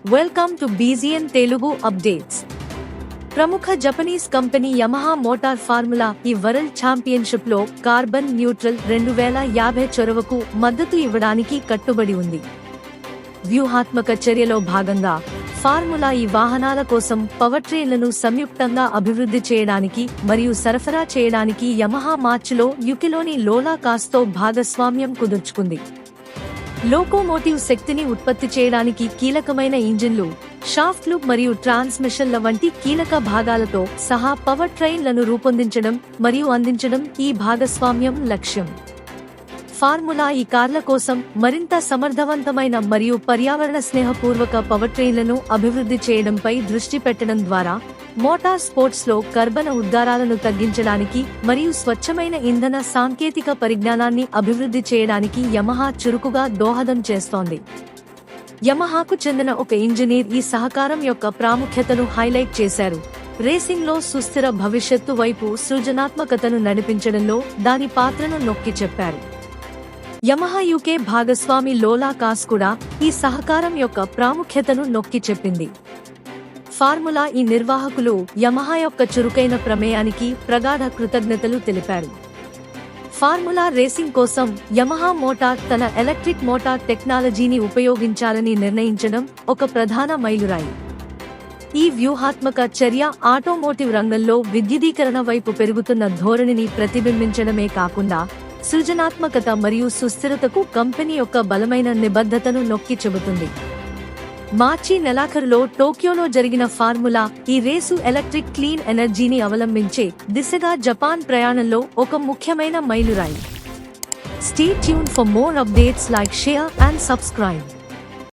Welcome to BZN Telugu updates. ప్రముఖ Japanese company Yamaha motor formula E world championship లో carbon neutral 2050 చొరవకు మద్దతు ఇవ్వడానికి కట్టుబడి ఉంది. వ్యూహాత్మక చర్యలో భాగంగా ఫార్ములా ఈ వాహనాల కోసం పవర్ట్రెయిన్లను సంయుక్తంగా అభివృద్ధి చేయడానికి మరియు సరఫరా చేయడానికి యమహా మార్చిలో యుకిలోని లోలా కాస్తో భాగస్వామ్యం కుదుర్చుకుంది. లోకోమోటివ్ శక్తిని ఉత్పత్తి చేయడానికి కీలకమైన ఇంజిన్లు, షాఫ్ట్లు మరియు ట్రాన్స్మిషన్ల వంటి కీలక భాగాలతో సహా పవర్ ట్రైన్లను రూపొందించడం మరియు అందించడం ఈ భాగస్వామ్యం లక్ష్యం. ఫార్ములా ఈ కార్ల కోసం మరింత సమర్థవంతమైన మరియు పర్యావరణ స్నేహపూర్వక పవర్ ట్రైన్లను అభివృద్ధి చేయడంపై దృష్టి పెట్టడం ద్వారా మోటార్ స్పోర్ట్స్లో కర్బన ఉద్గారాలను తగ్గించడానికి మరియు స్వచ్ఛమైన ఇంధన సాంకేతిక పరిజ్ఞానాన్ని అభివృద్ధి చేయడానికి యమహా చురుకుగా దోహదం చేస్తోంది. యమహాకు చెందిన ఒక ఇంజనీర్ ఈ సహకారం యొక్క ప్రాముఖ్యతను హైలైట్ చేశారు. రేసింగ్లో సుస్థిర భవిష్యత్తు వైపు సృజనాత్మకతను నడిపించడంలో దాని పాత్రను నొక్కి చెప్పారు. యమహా యూకే భాగస్వామి లోలా కాస్ కూడా ఈ సహకారం యొక్క ప్రాముఖ్యతను నొక్కి చెప్పింది. ఫార్ములా ఈ నిర్వాహకులు యమహా యొక్క చురుకైన ప్రమేయానికి ప్రగాఢ కృతజ్ఞతలు తెలిపారు. ఫార్ములా రేసింగ్ కోసం యమహా మోటార్ తన ఎలక్ట్రిక్ మోటార్ టెక్నాలజీని ఉపయోగించాలని నిర్ణయించడం ఒక ప్రధాన మైలురాయి. ఈ వ్యూహాత్మక చర్య ఆటోమోటివ్ రంగంలో విద్యుదీకరణ వైపు పెరుగుతున్న ధోరణిని ప్రతిబింబించడమే కాకుండా సృజనాత్మకత మరియు సుస్థిరతకు కంపెనీ యొక్క బలమైన నిబద్ధతను నొక్కి చెబుతుంది. మార్చి నెలాఖరులో టోక్యోలో జరిగిన ఫార్ములా ఈ రేసు ఎలక్ట్రిక్ క్లీన్ ఎనర్జీని అవలంబించే దిశగా జపాన్ ప్రయాణంలో ఒక ముఖ్యమైన మైలురాయి. Stay tuned for more updates, like, share and subscribe.